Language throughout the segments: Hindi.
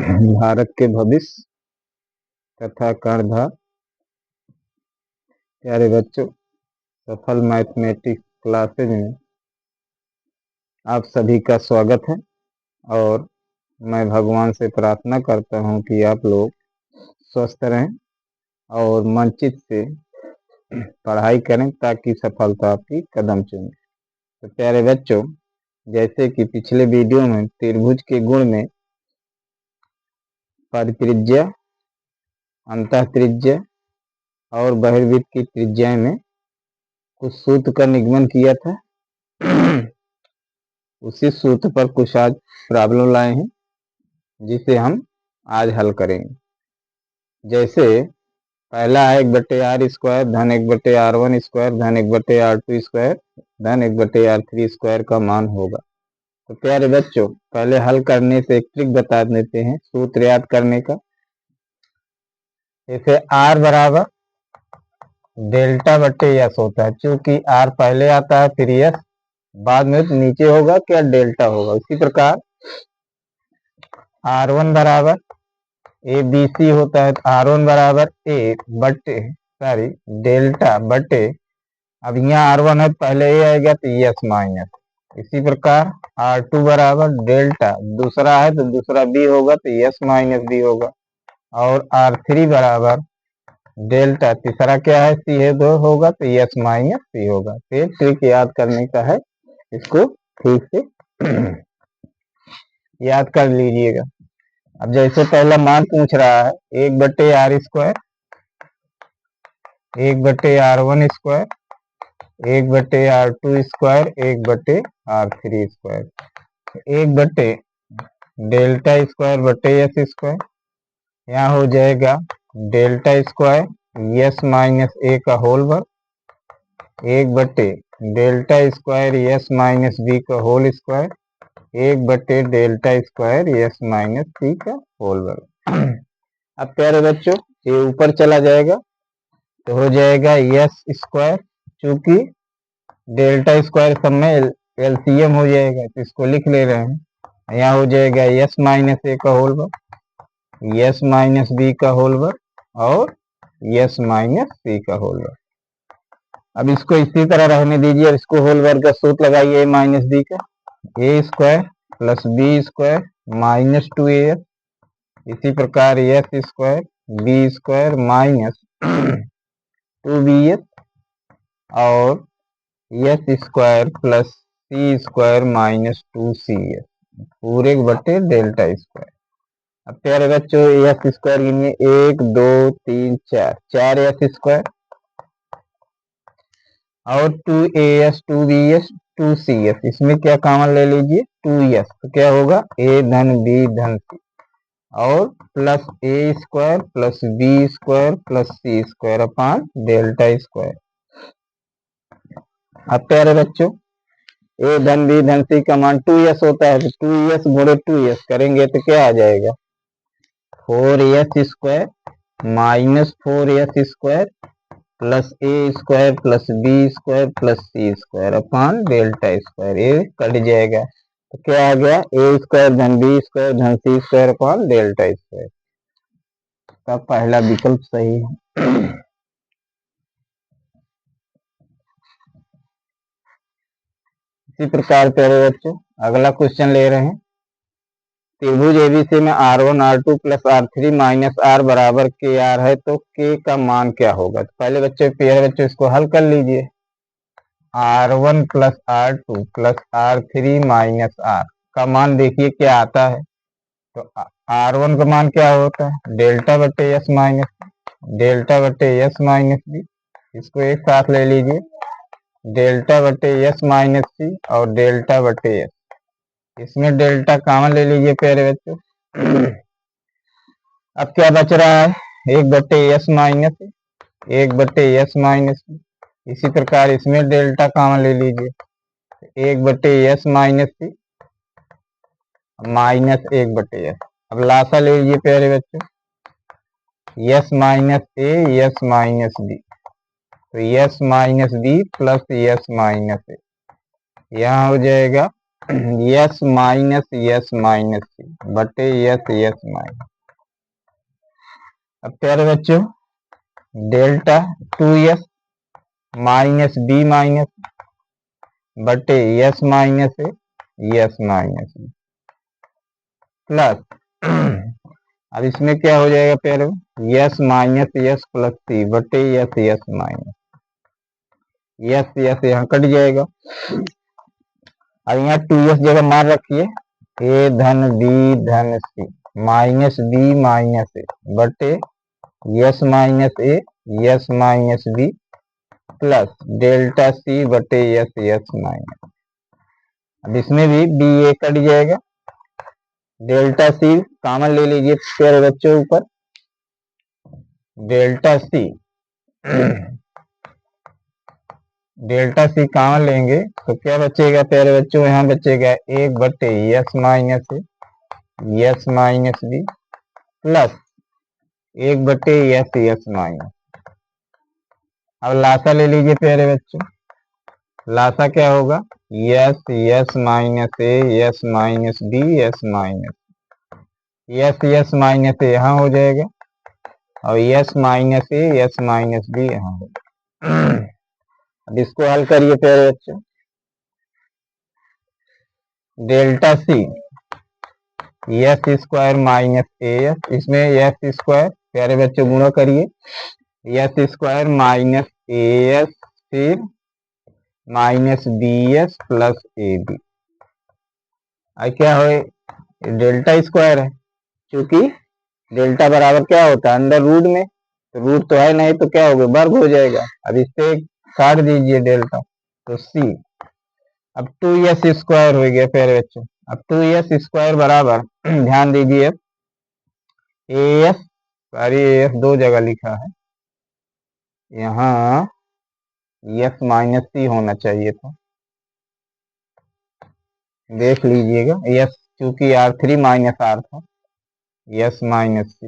भारत के भविष्य तथा कर्णधार। प्यारे बच्चों, सफल मैथमेटिक्स क्लासेज में आप सभी का स्वागत है और मैं भगवान से प्रार्थना करता हूं कि आप लोग स्वस्थ रहें और मन चित से पढ़ाई करें ताकि सफलता आपकी कदम चूमे। तो प्यारे बच्चों, जैसे कि पिछले वीडियो में त्रिभुज के गुण में परित्रिज्या, अंतःत्रिज्या और बहिर्वृत्त की त्रिज्या में कुछ सूत्र का निगमन किया था। उसी सूत्र पर कुछ आज प्रॉब्लम लाए हैं जिसे हम आज हल करेंगे। जैसे पहला है 1/r स्क्वायर धन 1/r1 स्क्वायर धन 1/r2 स्क्वायर धन 1/r3 स्क्वायर का मान होगा। तो प्यारे बच्चों, पहले हल करने से एक ट्रिक बता देते हैं सूत्र याद करने का। जैसे r बराबर डेल्टा बटे यस होता है, चूंकि r पहले आता है फिर यस बाद में तो नीचे होगा, क्या डेल्टा होगा। इसी प्रकार r1 बराबर ABC होता है, तो r1 बराबर a बटे डेल्टा बटे, अब यहाँ r1 है पहले a आएगा तो यस माइनस। इसी प्रकार r2 बराबर डेल्टा, दूसरा है तो दूसरा b होगा तो यस माइनस b होगा। और r3 बराबर डेल्टा, तीसरा क्या है सी है दो होगा तो यस माइनस सी होगा। तो ट्रिक याद करने का है, इसको ठीक से याद कर लीजिएगा। अब जैसे पहला मान पूछ रहा है 1/r square 1/r1 square 1/r2 square 1/r3 square, 1 delta square बटे यस स्क्वायर, यहाँ हो जाएगा delta square S minus A का होल वर्ग 1 delta square S minus B का whole square 1 delta square S minus C का होल वर्ग। अब प्यारे बच्चों, ये ऊपर चला जाएगा तो हो जाएगा यस स्क्वायर, चूंकि डेल्टा स्क्वायर सब में एलसीएम हो जाएगा तो इसको लिख ले रहे हैं। यहाँ हो जाएगा यस माइनस ए का होल वर्ग यस माइनस बी का होल वर्ग और यस माइनस सी का होल वर्ग। अब इसको इसी तरह रहने दीजिए और इसको होल वर्ग का सूत्र लगाइए ए माइनस बी का, A square plus B square minus 2as, इसी प्रकार S square B square minus 2bs और S square plus C square minus 2cs पूरे बटे डेल्टा स्क्वायर। अब प्यारे बच्चों, एस स्क्वायर गिनिए 1 2 3 4 एस स्क्वायर और 2as 2bs 2cs, इसमें क्या कॉमन ले लीजिए 2s, तो क्या होगा a धन b धन c और plus a square plus b square plus c square upon delta square. अब प्यारे बच्चों, a धन b धन c का मान 2s होता है, तो 2s गुणे 2s करेंगे तो क्या आ जाएगा 4s square minus 4s square plus A square plus B square plus C square upon delta square, ये कट जाएगा तो क्या आ गया ए स्क्वायर धन बी स्क्वायर धन C square upon delta square. का पहला विकल्प सही है। इसी प्रकार प्यारे बच्चों, अगला क्वेश्चन ले रहे हैं। त्रिभुज एबीसी में r1 r2 plus r3 minus r बराबर के आर है, तो k का मान क्या होगा। तो पहले प्यारे बच्चों इसको हल कर लीजिए। r1 plus r2 plus r3 minus r का मान देखिए क्या आता है। तो r1 का मान क्या होता है डेल्टा बटे यस माइनस डेल्टा बटे यस माइनस बी, इसको एक साथ ले लीजिए डेल्टा बटे यस माइनस सी और डेल्टा बटे यस, इसमें डेल्टा कॉमन ले लीजिए प्यारे बच्चों। अब क्या बच रहा है 1/s माइनस 1/s माइनस, इसी प्रकार इसमें डेल्टा कॉमन ले लीजिए 1/s माइनस सी माइनस 1/s। अब लासा ले लीजिए प्यारे बच्चों, S minus A S minus B, तो S minus B plus S minus A, यहाँ हो जाएगा यस माइनस सी बटे यस माइनस। अब प्यारे बच्चों delta 2s minus B minus बटे यस माइनस बी प्लस अब इसमें क्या हो जाएगा प्यारे S minus S plus C बटे यस माइनस यस यहाँ कट जाएगा। अब यहाँ 2s जगह मान रखिए ए धन बी धन C minus B minus A बटे S minus B plus delta C बटे यस माइनस। अब इसमें भी बी ए कट जाएगा, डेल्टा सी कॉमन ले लीजिए प्यारे बच्चों ऊपर delta C delta C common लेंगे तो क्या बचेगा प्यारे बच्चों, यहाँ बचेगा 1 बटे यस माइनस बी प्लस 1 बटे यस माइनस। अब लासा ले लीजिए प्यारे बच्चों, लासा क्या होगा S minus A S minus B S minus A यहाँ हो जाएगा और S minus A S minus B यहाँ होगा। अब इसको हल करिए प्यारे बच्चों, delta C S square minus A S, इसमें यस स्क्वायर प्यारे बच्चों गुणा करिए S square minus A S फिर minus B S plus A B. क्या हो डेल्टा स्क्वायर है, क्योंकि डेल्टा बराबर क्या होता है अंडर रूट में, तो रूट तो है नहीं तो क्या होगा वर्ग हो जाएगा। अब इससे काट दीजिए डेल्टा तो सी। अब 2s स्क्वायर हो गया प्यारे बच्चों। अब 2s स्क्वायर बराबर ध्यान दीजिए A S sorry A S दो जगह लिखा है, यहाँ यस माइनस सी होना चाहिए था, देख लीजिएगा यस क्योंकि R3 माइनस आर था यस माइनस सी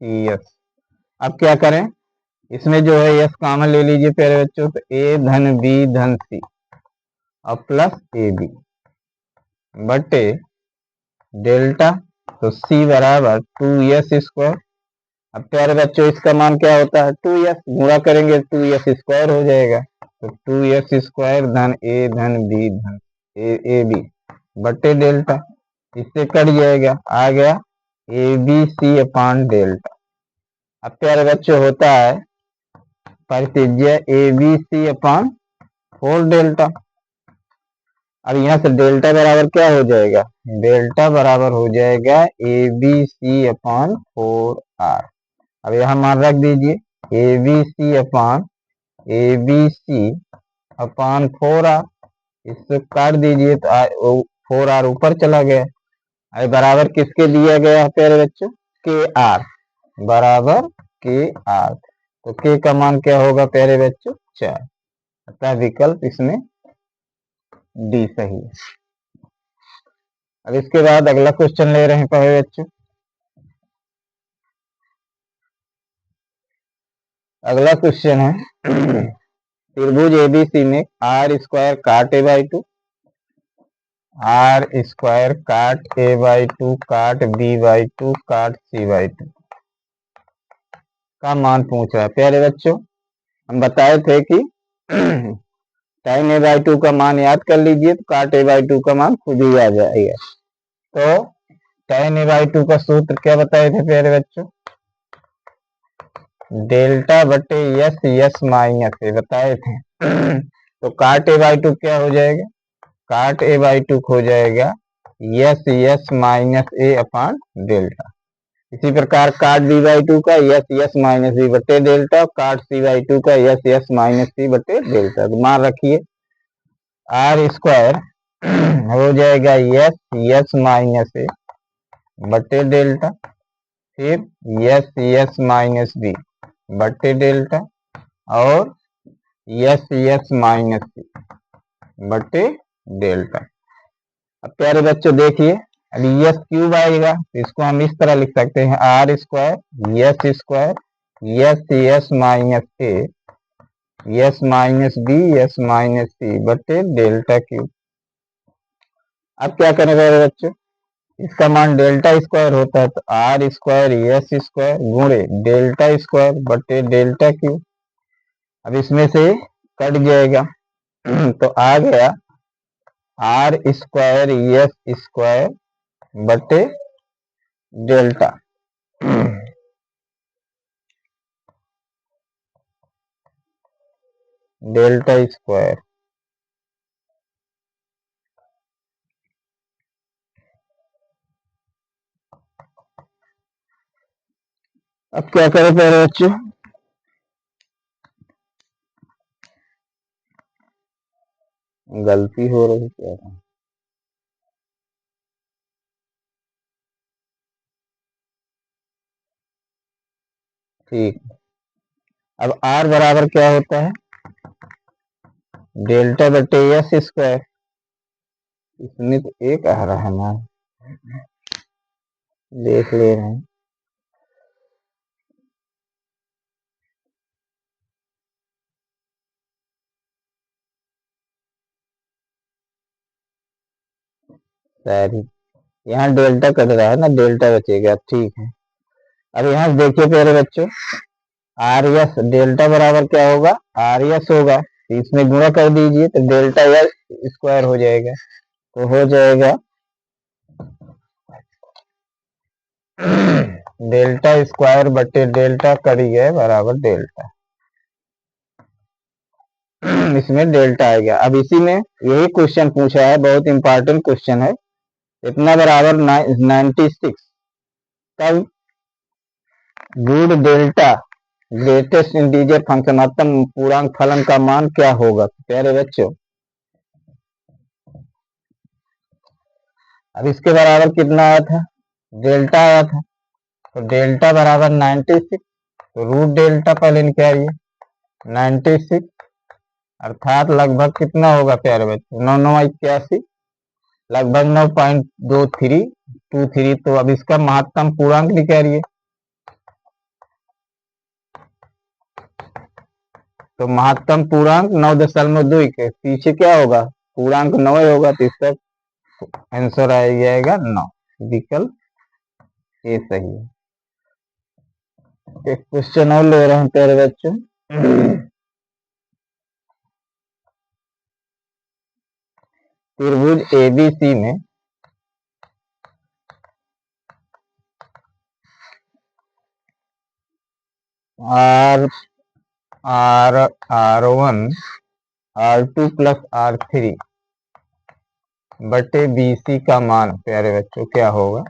यस। अब क्या करें इसमें जो है यस कॉमन ले लीजिए प्यारे बच्चों, तो ए धन बी धन सी और प्लस ए बी बटे डेल्टा तो सी बराबर 2s स्क्वायर। अब प्यारे बच्चों इसका मान क्या होता है 2s, गुणा करेंगे 2s स्क्वायर हो जाएगा तो 2s स्क्वायर धन ए धन बी धन ए बी बटे डेल्टा, इससे कट जाएगा आ गया A B C upon delta. अब प्यारे बच्चों होता है परित्य A B C upon 4 delta. अब यहाँ से डेल्टा बराबर क्या हो जाएगा, डेल्टा बराबर हो जाएगा A B C upon 4r। अब यहाँ मान रख दीजिए A B C upon 4r, इससे काट दीजिए तो 4r ऊपर चला गया। अब बराबर किसके दिया गया है प्यारे बच्चों के आर बराबर के आर, तो के का मान क्या होगा प्यारे बच्चों 4, अतः विकल्प इसमें डी सही है। अब इसके बाद अगला क्वेश्चन ले रहे हैं प्यारे बच्चों, अगला क्वेश्चन है त्रिभुज एबीसी में आर स्क्वायर काट ए बाई टू काट ए बाई टू काट बी बाई टू काट सी बाई टू का मान पूछ रहा है। प्यारे बच्चों हम बताए थे कि tan ए बाई टू का मान याद कर लीजिए तो काट ए बाई टू का मान खुद ही आ जाएगा। तो tan ए बाई टू का सूत्र क्या बताए थे प्यारे बच्चों, डेल्टा बटे यस माइनस ए बताए थे। तो काट ए बाई टू क्या हो जाएगा, काट ए बाई टू हो जाएगा यस माइनस ए अपान डेल्टा। इसी प्रकार काट बी बाई टू का यस माइनस बी बटे डेल्टा, काट सी बाई टू का यस माइनस सी बटे डेल्टा। तो मान रखिए आर स्क्वायर हो जाएगा यस माइनस ए बटे डेल्टा फिर यस माइनस बी बटे डेल्टा और यस माइनस सी बटे डेल्टा। अब प्यारे बच्चों देखिए अभी यस क्यूब आएगा तो इसको हम इस तरह लिख सकते हैं R square S minus A S minus B S minus C बटे डेल्टा क्यू। अब क्या करेंगे बच्चों, इसका मान डेल्टा स्क्वायर होता है तो आर स्क्वायर यस स्क्वायर गुणे डेल्टा स्क्वायर बटे डेल्टा क्यू। अब इसमें से कट जाएगा तो आ गया आर स्क्वायर यस स्क्वायर बटे डेल्टा डेल्टा स्क्वायर। अब क्या करें प्यारे बच्चों, गलती हो रही क्या है? ठीक, अब आर बराबर क्या होता है, डेल्टा बटे एस स्क्वायर। इसमें तो एक आ रहा है ना, देख ले रहे हैं। सारी यहाँ डेल्टा कट रहा है ना, डेल्टा बचेगा, ठीक है। अब यहाँ से देखिए प्यारे बच्चों, आर एस डेल्टा बराबर क्या होगा, आर एस होगा, तो इसमें गुणा कर दीजिए तो डेल्टा एस स्क्वायर हो जाएगा। तो हो जाएगा डेल्टा स्क्वायर बटे डेल्टा करिए बराबर डेल्टा इसमें डेल्टा आ गया। अब इसी में यही क्वेश्चन पूछा है, बहुत इंपॉर्टेंट क्वेश्चन है। इतना बराबर 96 तब good delta greatest integer function महत्तम पूर्णांक फलन का मान क्या होगा प्यारे बच्चों। अब इसके बराबर कितना आया था, डेल्टा आया था, तो डेल्टा बराबर 96, तो रूट डेल्टा पहले निकालिए 96, अर्थात लगभग कितना होगा प्यारे बच्चों, 991, लगभग 9.2323। तो अब इसका महत्तम पूर्णांक निकालिए, तो महत्तम पूर्णांक 9.2 के पीछे क्या होगा, पूर्णांक 9 होगा, तो इसका आंसर आ जाएगा 9, विकल्प ये सही है। एक क्वेश्चन और ले रहे हैं प्यारे बच्चों, त्रिभुज एबीसी में are are R1 R2 plus R3 बटे BC का मान प्यारे बच्चों क्या होगा,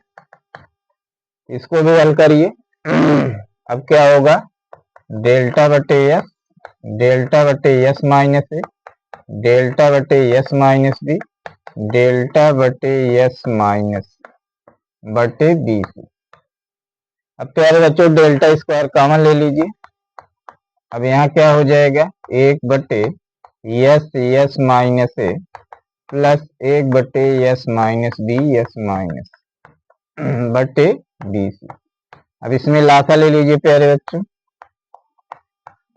इसको भी हल करिए। अब क्या होगा, डेल्टा बटे एस, डेल्टा बटे एस माइनस ए, डेल्टा बटे एस माइनस बी, डेल्टा बटे एस माइनस बटे BC। अब प्यारे बच्चों डेल्टा स्क्वायर कॉमन ले लीजिए। अब यहाँ क्या हो जाएगा, 1 बटे एस माइनस ए प्लस 1 बटे S minus B S minus बटे BC। अब इसमें लासा ले लीजिए प्यारे बच्चों,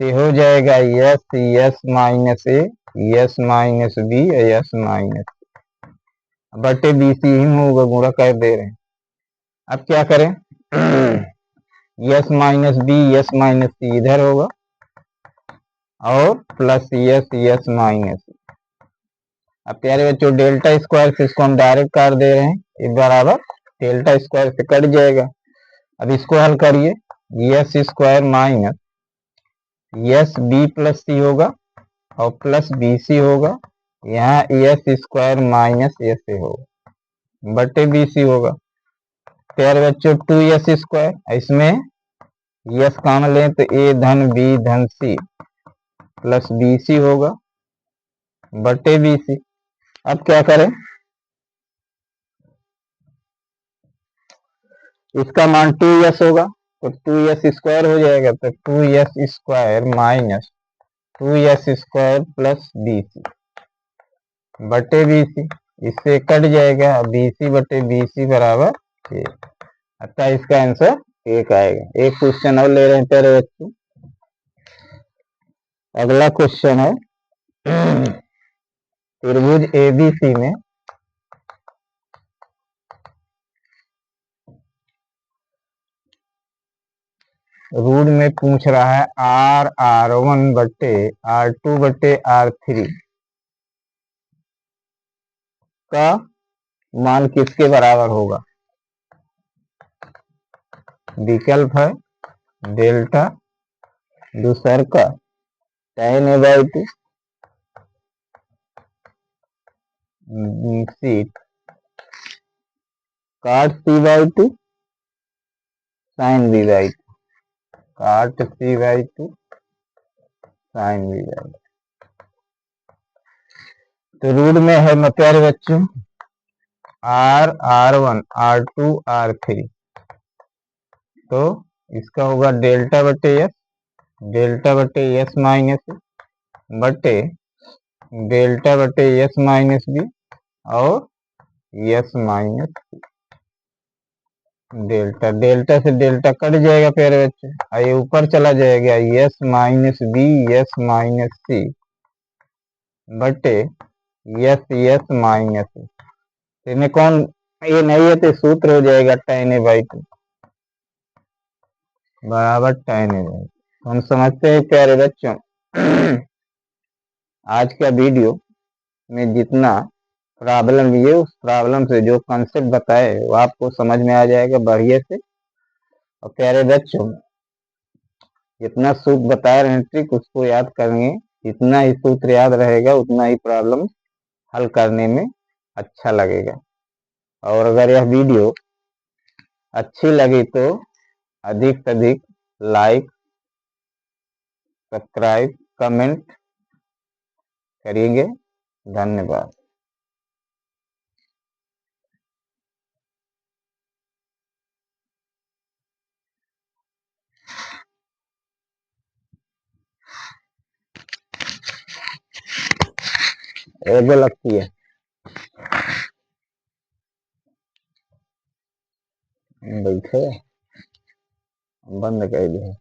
तो हो जाएगा S minus A S minus B S minus बटे BC ही होगा, गुणा कर दे रहे हैं। अब क्या करें, S minus B S minus C इधर होगा और प्लस एस माइनस। अब प्यारे बच्चों डेल्टा स्क्वायर से इसको हम डायरेक्ट कर दे रहे हैं, ये बराबर डेल्टा स्क्वायर से कट जाएगा। अब इसको हल करिए, S square minus S B plus C होगा और प्लस BC होगा, यहाँ एस स्क्वायर माइनस एस होगा बटे BC होगा। प्यारे बच्चों 2s स्क्वायर, इसमें यस कॉमन लें तो ए धन बी धन सी प्लस BC होगा बटे BC। अब क्या करें, इसका मान 2s होगा तो 2s स्क्वायर हो जाएगा, तो 2s square minus 2s square plus BC बटे BC, इससे कट जाएगा BC बटे BC बराबर 1, अतः इसका आंसर 1 आएगा। एक क्वेश्चन और ले रहे हैं प्यारे बच्चों, अगला क्वेश्चन है त्रिभुज एबीसी में रूट में पूछ रहा है R1 बट्टे R2 बट्टे R3 का मान किसके बराबर होगा। विकल्प है डेल्टा, दूसर का tan a/2, seat cot c/2, sin b/2, cot c/2, sin b/2। तो रूट में है प्यारे बच्चों R1 R2 R3, तो इसका होगा डेल्टा बटे एस, डेल्टा बटे एस माइनस बटे डेल्टा बटे एस माइनस बी और एस माइनस डेल्टा। डेल्टा से डेल्टा कट जाएगा प्यारे बच्चे, ये ऊपर चला जाएगा S minus B S minus C बटे एस एस माइनस, इन्हें कौन ये नहीं है तो सूत्र हो जाएगा tan a/2 बराबर tan a/2। हम समझते हैं प्यारे बच्चों आज का वीडियो में जितना प्रॉब्लम ये उस प्रॉब्लम से जो कॉन्सेप्ट बताए वो आपको समझ में आ जाएगा बढ़िया से। और प्यारे बच्चों जितना सूत्र बता रहे हैं ट्रिक उसको याद करेंगे, जितना ही सूत्र याद रहेगा उतना ही प्रॉब्लम हल करने में अच्छा लगेगा। और अगर यह वीडियो अच्छी लगी तो अधिक से अधिक लाइक सब्सक्राइब कमेंट करिएंगे। धन्यवाद। एगो लगती है बैठे बंद कर दिए।